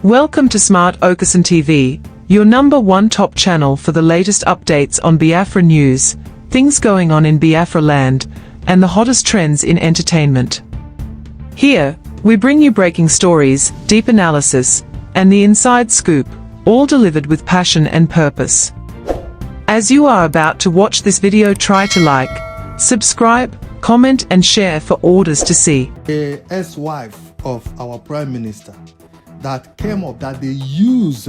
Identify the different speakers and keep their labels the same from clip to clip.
Speaker 1: Welcome to Smart Okasan TV, your #1 top channel for the latest updates on Biafra news, things going on in Biafra land, and the hottest trends in entertainment. Here, we bring you breaking stories, deep analysis, and the inside scoop, all delivered with passion and purpose. As you are about to watch this video, try to like, subscribe, comment and share for others to see.
Speaker 2: The ex-wife of our Prime Minister that came up that they use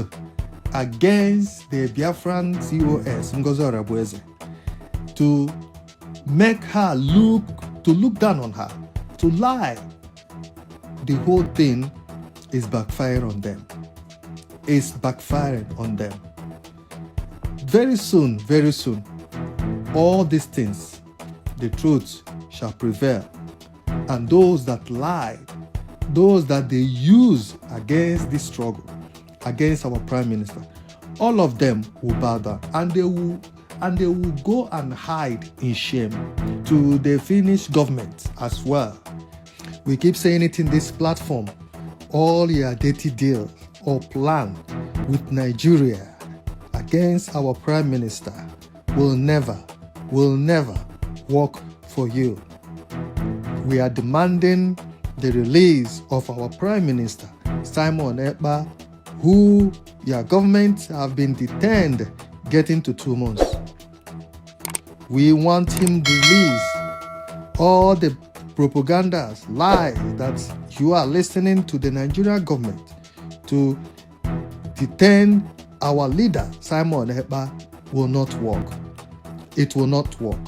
Speaker 2: against the Biafran COS, Ngozi Orabueze, to make her look down on her, to lie. The whole thing is backfiring on them. It's backfiring on them. Very soon, all these things, the truth shall prevail. And those that lied, those that they use against this struggle, against our Prime Minister, all of them will bow down, and they will go and hide in shame to the Finnish government as well. We keep saying it in this platform. All your dirty deals or plan with Nigeria against our Prime Minister will never work for you. We are demanding the release of our Prime Minister, Ekpa, who your government have been detained getting to 2 months. We want him released. All the propagandas, lies that you are listening to the Nigerian government to detain our leader, Ekpa, will not work. It will not work.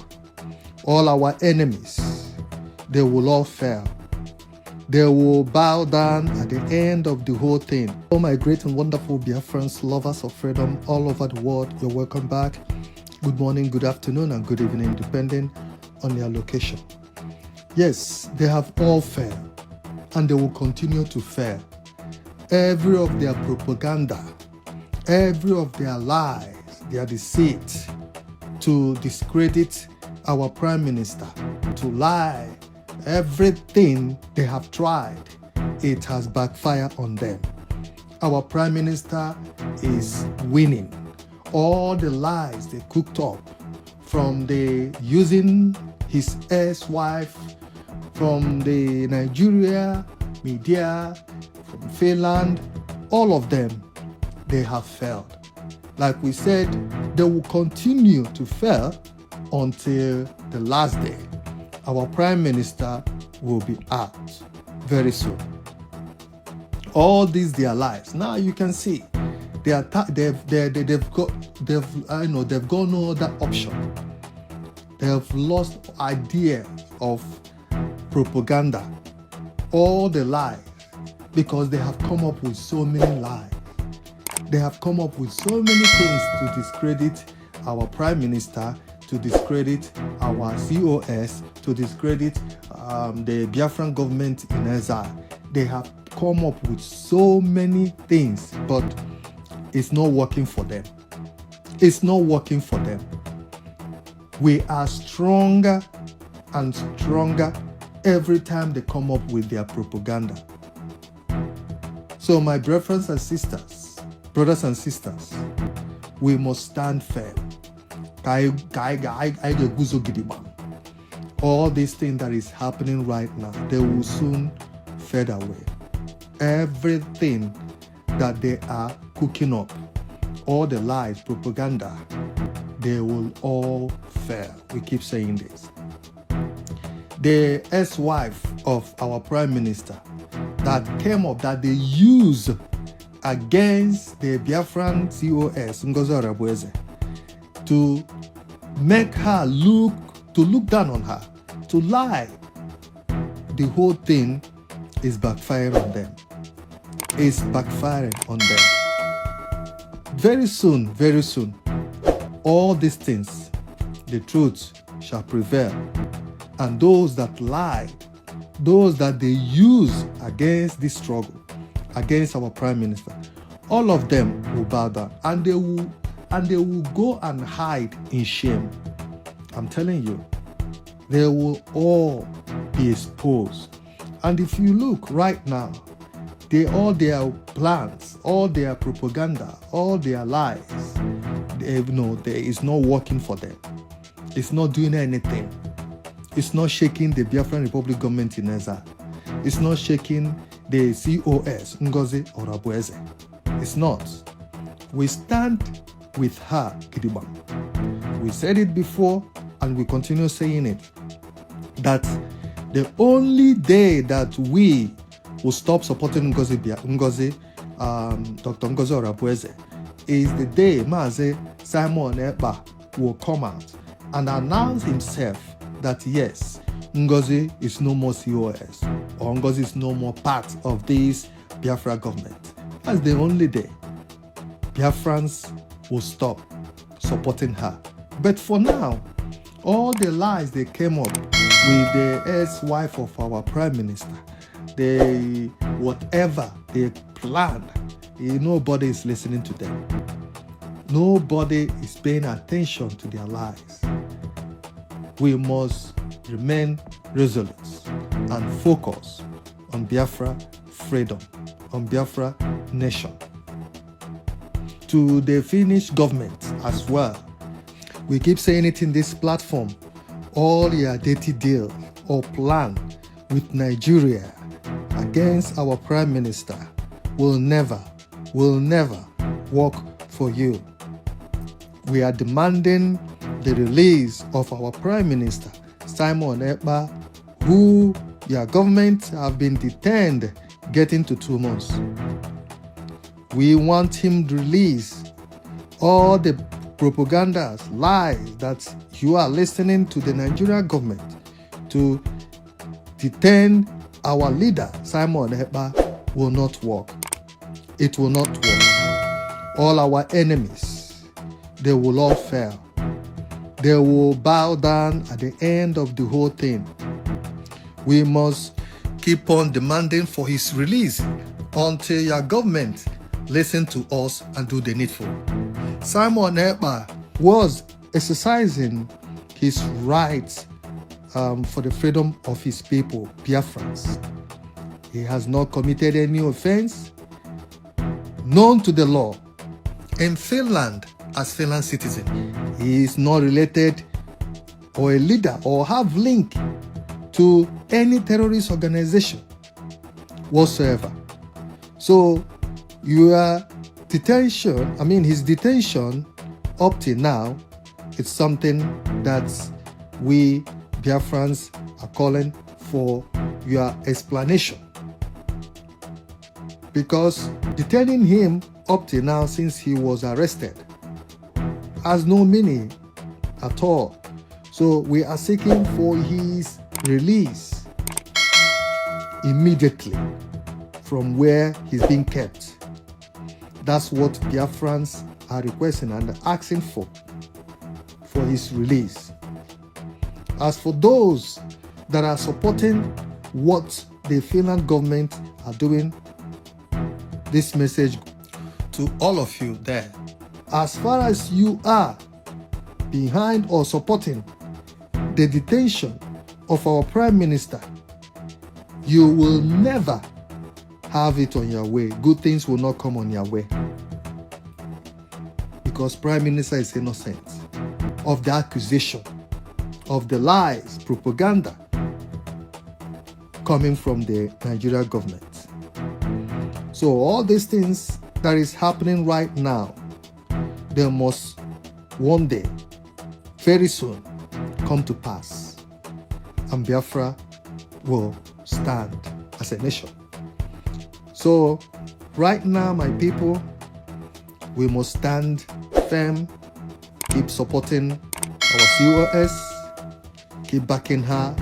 Speaker 2: All our enemies, they will all fail. They will bow down at the end of the whole thing. All my great and wonderful Biafrans, lovers of freedom all over the world, you're welcome back. Good morning, good afternoon, and good evening, depending on your location. Yes, they have all failed, and they will continue to fail. Every of their propaganda, every of their lies, their deceit, to discredit our Prime Minister, to lie, everything they have tried, it has backfired on them. Our Prime Minister is winning. All the lies they cooked up, from the using his ex-wife, from the Nigeria media, from Finland, all of them, they have failed. Like we said, they will continue to fail until the last day. Our Prime Minister will be out very soon. All these their lives. Now you can see they've got no other option. They have lost idea of propaganda, all the lies, because they have come up with so many lies. They have come up with so many things to discredit our Prime Minister, to discredit our COS, to discredit the Biafran government in exile. They have come up with so many things, but it's not working for them. It's not working for them. We are stronger and stronger every time they come up with their propaganda. So my brothers and sisters, we must stand firm. All these things that is happening right now, they will soon fade away. Everything that they are cooking up, all the lies, propaganda, they will all fail. We keep saying this. The ex-wife of our Prime Minister that came up that they use against the Biafran COS, Ngozi Orabueze, to make her look down on her, to lie. The whole thing is backfiring on them. It's backfiring on them. Very soon, all these things, the truth shall prevail. And those that lied, those that they use against this struggle, against our Prime Minister, all of them will bow down, and they will go and hide in shame. I'm telling you, they will all be exposed. And if you look right now, all their plans, all their propaganda, all their lies, there is not working for them. It's not doing anything. It's not shaking the Biafran Republic government in exile. It's not shaking the COS, Ngozi Orabueze. It's not. We stand with her, Gidigba. We said it before and we continue saying it, that the only day that we will stop supporting Dr. Ngozi Orabueze is the day Mazi Simon Ekpa will come out and announce himself that yes, Ngozi is no more COS, or Ngozi is no more part of this Biafra government. That's the only day Biafrans will stop supporting her. But for now, all the lies they came up with the ex-wife of our prime minister, whatever they planned, nobody is listening to them. Nobody is paying attention to their lies. We must remain resolute and focus on Biafra freedom, on Biafra nation. To the Finnish government as well, we keep saying it in this platform, all your dirty deal or plan with Nigeria against our prime minister will never work for you. We are demanding the release of our prime minister, Simon Ekpa, who your government have been detained getting to 2 months. We want him to release all the propagandas, lies that you are listening to the Nigerian government to detain our leader, Simon Ekpa, will not work. It will not work. All our enemies, they will all fail. They will bow down at the end of the whole thing. We must keep on demanding for his release until your government listen to us and do the needful. Simon Ekpa was exercising his rights for the freedom of his people, Biafrans. He has not committed any offense known to the law. In Finland, as Finland citizen, he is not related or a leader or have link to any terrorist organization whatsoever. So his detention up till now, it's something that we Biafrans are calling for your explanation. Because detaining him up till now since he was arrested has no meaning at all. So we are seeking for his release immediately from where he's being kept. That's what Biafrans are requesting and asking for his release. As for those that are supporting what the Finland government are doing, this message to all of you there. As far as you are behind or supporting the detention of our prime minister, you will never have it on your way. Good things will not come on your way. Because prime minister is innocent of the accusation, of the lies, propaganda coming from the Nigerian government. So all these things that is happening right now, they must one day, very soon, come to pass. And Biafra will stand as a nation. So right now, my people, we must stand firm, keep supporting our COS, keep backing her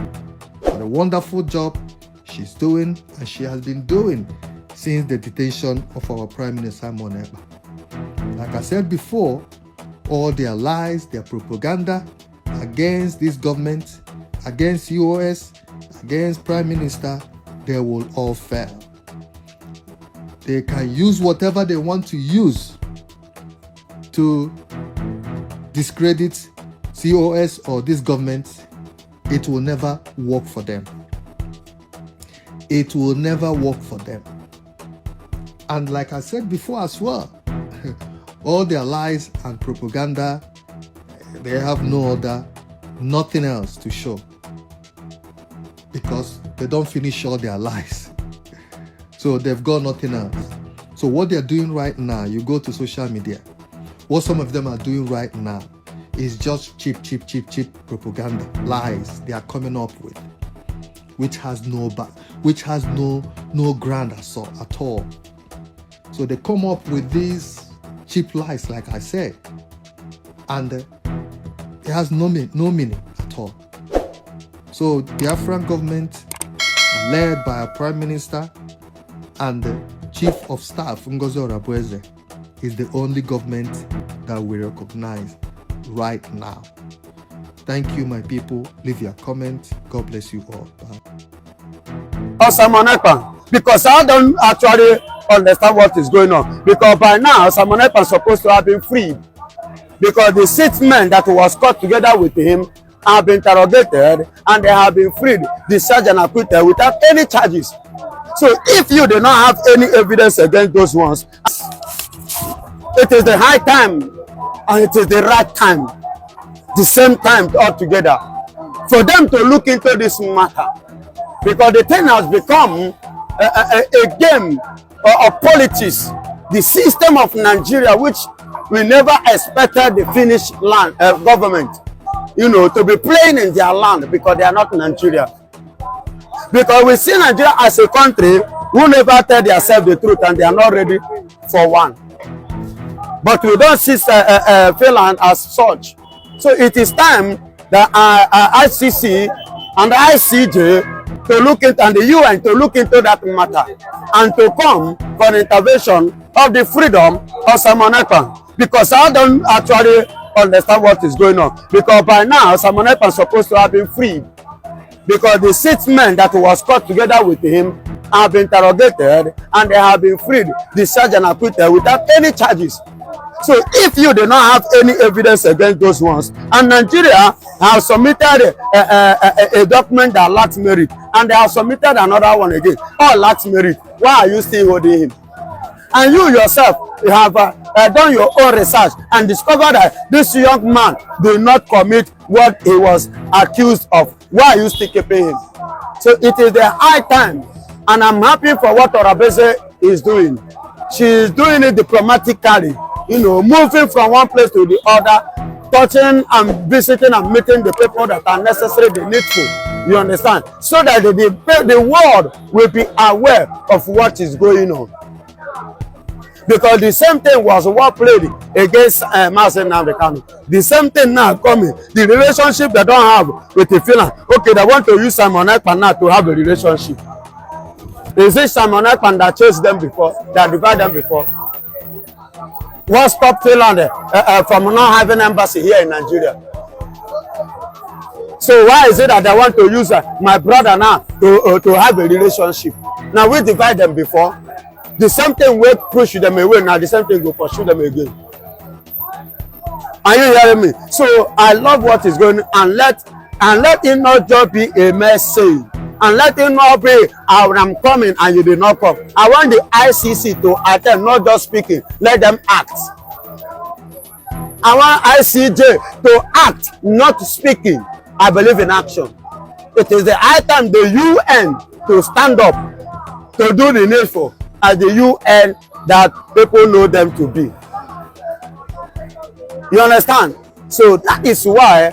Speaker 2: for the wonderful job she's doing and she has been doing since the detention of our Prime Minister Simon Ekpa. Like I said before, all their lies, their propaganda against this government, against COS, against Prime Minister, they will all fail. They can use whatever they want to use to discredit COS or this government. It will never work for them. It will never work for them. And like I said before as well, all their lies and propaganda, they have nothing else to show. Because they don't finish all their lies. So they've got nothing else. So what they're doing right now, you go to social media, what some of them are doing right now is just cheap propaganda, lies they are coming up with, which has no ground at all. So they come up with these cheap lies, like I said, and it has no meaning at all. So the Biafran government, led by a prime minister and the chief of staff, Ngozi Orabueze, is the only government that we recognize right now. Thank you, my people. Leave your comment. God bless you all. Bye.
Speaker 3: Simon Ekpa, because I don't actually understand what is going on. Because by now, Simon Ekpa is supposed to have been freed. Because the 6 men that was caught together with him have been interrogated and they have been freed, discharged and acquitted without any charges. So if you do not have any evidence against those ones, it is the high time and it is the right time, the same time altogether, for them to look into this matter. Because the thing has become a game of politics. The system of Nigeria, which we never expected the Finnish land government, to be playing in their land, because they are not Nigeria. Because we see Nigeria as a country who never tell themselves the truth and they are not ready for one. But we don't see Finland as such. So it is time that ICC and the ICJ to look into, and the UN to look into that matter and to come for an intervention of the freedom of Simon Ekpa. Because I don't actually understand what is going on. Because by now, Simon Ekpa is supposed to have been freed. Because the 6 men that was caught together with him have been interrogated and they have been freed, discharged and acquitted without any charges. So if you do not have any evidence against those ones, and Nigeria has submitted a document that lacks merit, and they have submitted another one again, all lacks merit, why are you still holding him? And you yourself have done your own research and discovered that this young man did not commit what he was accused of. Why are you still keeping him? So it is the high time, and I'm happy for what Orabueze is doing. She is doing it diplomatically, moving from one place to the other, touching and visiting and meeting the people that are necessary, the needful. You understand? So that the world will be aware of what is going on. Because the same thing was what played against Mazen Namdekano. The same thing now coming. The relationship they don't have with the Finland. Okay, they want to use Simon Ekpa now to have a relationship. Is it Simon Ekpa that chased them before, that divided them before? What stopped Finland from not having an embassy here in Nigeria? So why is it that they want to use my brother now to have a relationship? Now we divide them before. The same thing will push them away, now the same thing will pursue them again. Are you hearing me? So I love what is going on, and let it not just be a message. And let it not be, I'm coming and you did not come. I want the ICC to attend, not just speaking. Let them act. I want ICJ to act, not speaking. I believe in action. It is the high time the UN to stand up, to do the needful as the UN that people know them to be. You understand? So that is why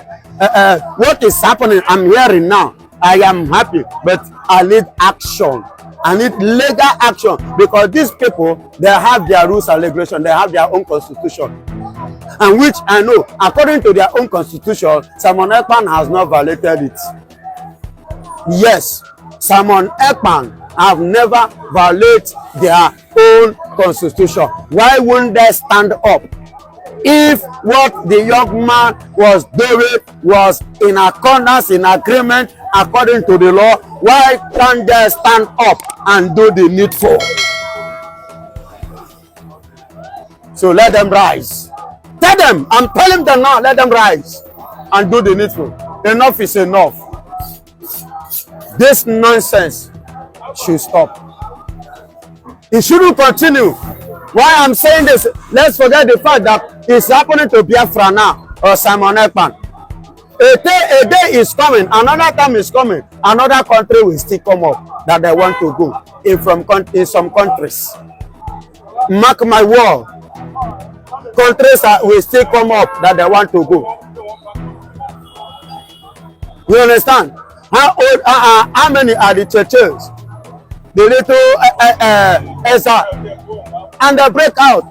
Speaker 3: what is happening, I'm hearing now. I am happy, but I need action. I need legal action, because these people, they have their rules and regulations, they have their own constitution. And which I know, according to their own constitution, Simon Ekpa has not violated it. Yes, Simon Ekpa have never violated their own constitution. Why wouldn't they stand up? If what the young man was doing was in accordance, in agreement, according to the law, why can't they stand up and do the needful? So let them rise. Tell them, I'm telling them now, let them rise and do the needful. Enough is enough. This nonsense should stop. It shouldn't continue. Why I'm saying this, let's forget the fact that it's happening to Biafra now, or Simon Ekpa. A day is coming, another time is coming, another country will still come up that they want to go in some countries. Mark my word, countries will still come up that they want to go. You understand? How many are the churches? The little Ezra, and they break out.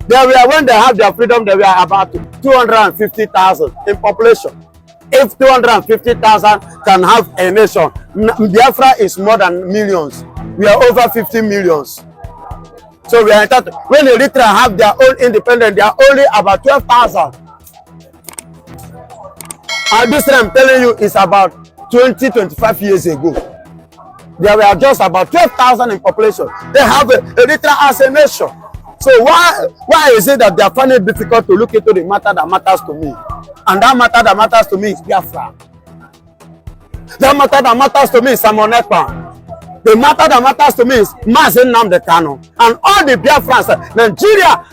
Speaker 3: They were, when they have their freedom, they were about 250,000 in population. If 250,000 can have a nation, Biafra is more than millions. We are over 50 millions. So we are entitled. When Eritrea have their own independence, they are only about 12,000. And this I'm telling you is about 20-25 years ago. There were just about 12,000 in population. They have Eritrea as a nation. So why is it that they are finding it difficult to look into the matter that matters to me? And that matter that matters to me is Biafra. That matter that matters to me is Simon Ekpa. The matter that matters to me is Mazi Nnamdi Kanu. And all the Biafrans, Nigeria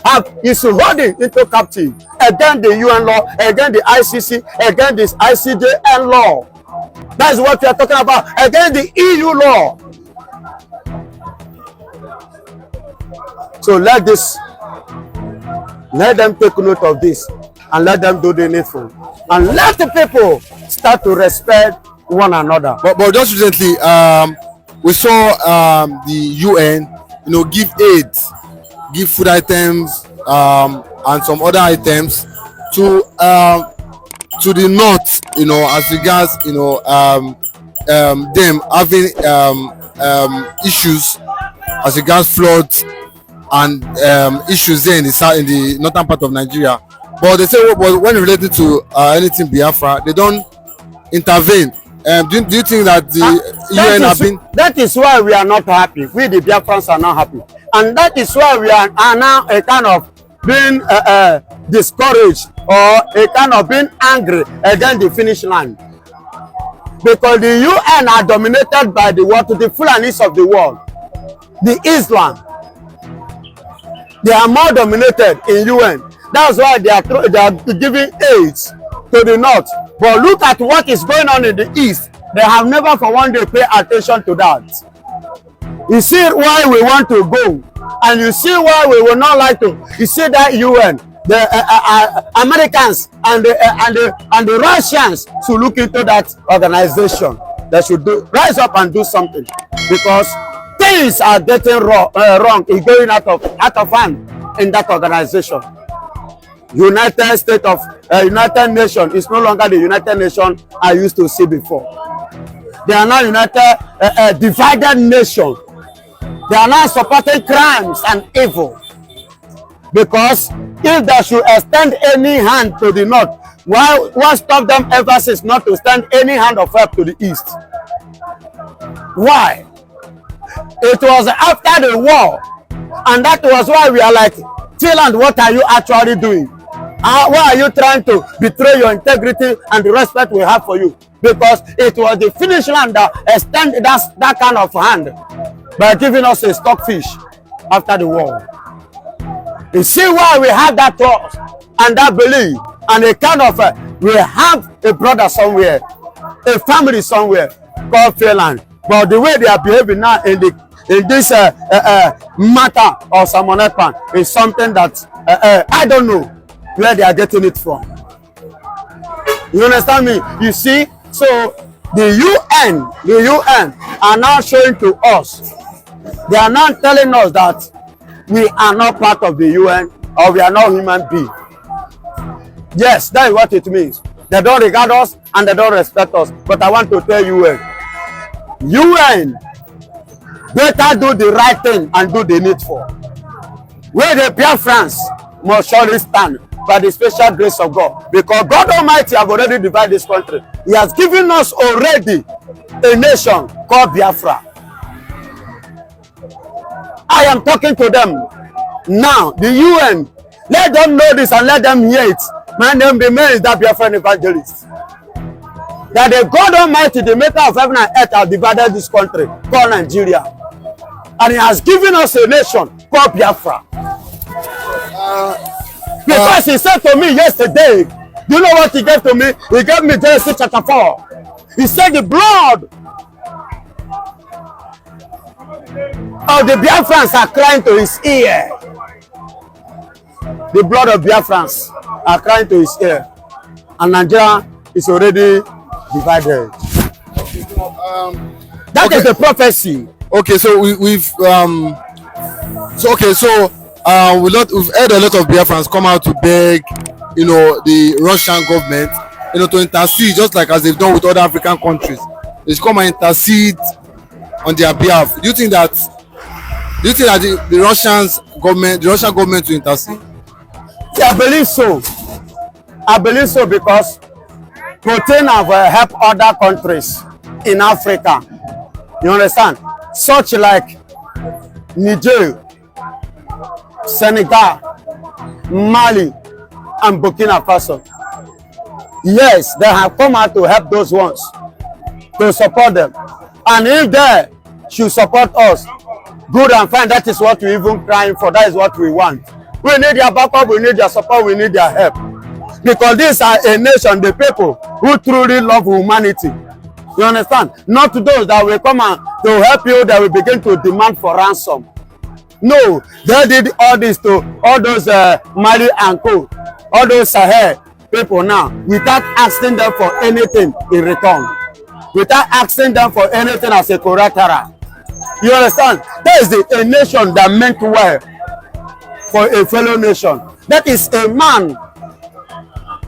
Speaker 3: is holding into captive against the UN law, against the ICC, against this ICJN law. That's what we are talking about, against the EU law. So let them take note of this and let them do the needful. And let the people start to respect one another.
Speaker 4: But just recently, we saw the UN, give aid, give food items and some other items to the north, as regards them having issues as regards floods and issues there in the northern part of Nigeria. But they say, well, when related to anything Biafra, they don't intervene. Do you think that the UN have been? That is why we are not happy. We the Biafrans are not happy, and that is why we are now a kind of being discouraged or a kind of being angry against the Finnish land, because the UN are dominated by the Fulanis of the world, the Islam. They are more dominated in UN. That's why they are giving aid to the north. But look at what is going on in the east. They have never for one day paid attention to that. You see why we want to go, and you see why we will not like to. You see that UN, the Americans and the Russians should look into that organization. They should rise up and do something, because things are getting wrong. It's going out of hand in that organization. United States of United Nations is no longer the United Nations I used to see before. They are now divided nation. They are now supporting crimes and evil. Because if they should extend any hand to the north, what stopped them ever since not to extend any hand of help to the east? Why? It was after the war, and that was why we are like, Finland, what are you actually doing? Why are you trying to betray your integrity and the respect we have for you? Because it was the Finnish land that extended that kind of hand by giving us a stockfish after the war. You see why we have that trust and that belief, and a kind of we have a brother somewhere, a family somewhere called Finland. But the way they are behaving now in this matter of Simon Ekpa is something that I don't know where they are getting it from. You understand me? You see, so the UN are now showing to us, they are now telling us that we are not part of the UN, or we are not human beings. Yes, that is what it means. They don't regard us and they don't respect us. But I want to tell UN better do the right thing and do the needful. Where the Biafrans must surely stand by the special grace of God, because God Almighty have already divided this country. He has given us already a nation called Biafra. I am talking to them now, the UN. Let them know this and let them hear it. My name remains that Biafran evangelist. That the God Almighty, the maker of heaven and earth, has divided this country called Nigeria.
Speaker 3: And he has given us a nation called Biafra. Because he said to me yesterday, do you know what he gave to me? He gave me Genesis chapter 4. He said the blood of the Biafrans are crying to his ear. The blood of Biafrans are crying to his ear. And Nigeria is already divided. That is the prophecy.
Speaker 4: Okay, so we've heard a lot of Biafrans come out to beg, you know, the Russian government, you know, to intercede, just like as they've done with other African countries. They should come and intercede on their behalf. Do you think that the Russian government will intercede?
Speaker 3: Yeah, I believe so. I believe so because Putin have helped other countries in Africa. You understand? Such like Niger, Senegal, Mali, and Burkina Faso. Yes, they have come out to help those ones, to support them. And if they should support us, good and fine, that is what we even crying for. That is what we want. We need their backup, we need their support, we need their help. Because these are a nation, the people who truly love humanity. You understand? Not to those that will come and to help you, that will begin to demand for ransom. No, they did all this to all those Mali and Co, all those Sahel people now, without asking them for anything in return, without asking them for anything as a collateral. You understand? That is a nation that meant well for a fellow nation. That is a man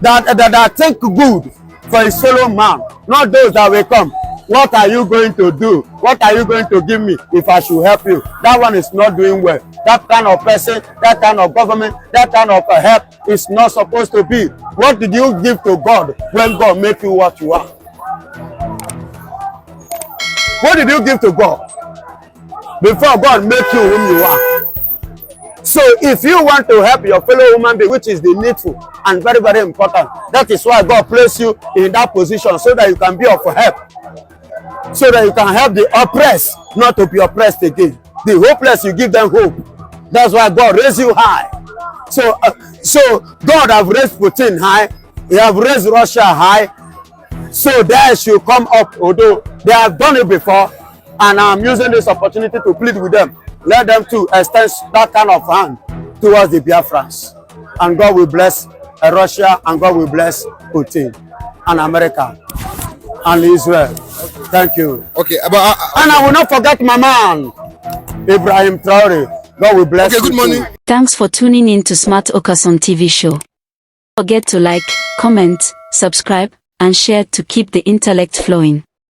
Speaker 3: that think good for his fellow man, not those that will come. What are you going to do? What are you going to give me if I should help you? That one is not doing well. That kind of person, that kind of government, that kind of help is not supposed to be. What did you give to God when God made you what you are? What did you give to God before God made you whom you are? So if you want to help your fellow human being, which is the needful and very, very important, that is why God placed you in that position, so that you can be of help, so that you can help the oppressed not to be oppressed again. The hopeless, you give them hope. That's why God raised you high. So God have raised Putin high. He have raised Russia high. So they should come up, although they have done it before. And I'm using this opportunity to plead with them. Let them to extend that kind of hand towards the Biafrans. And God will bless Russia, and God will bless Putin and America and Israel. Thank you.
Speaker 4: Okay,
Speaker 3: and I will not forget my man, Ibrahim Traore. God will bless you.
Speaker 4: Okay, good morning.
Speaker 5: Thanks for tuning in to Smart Okason TV show. Don't forget to like, comment, subscribe, and share to keep the intellect flowing.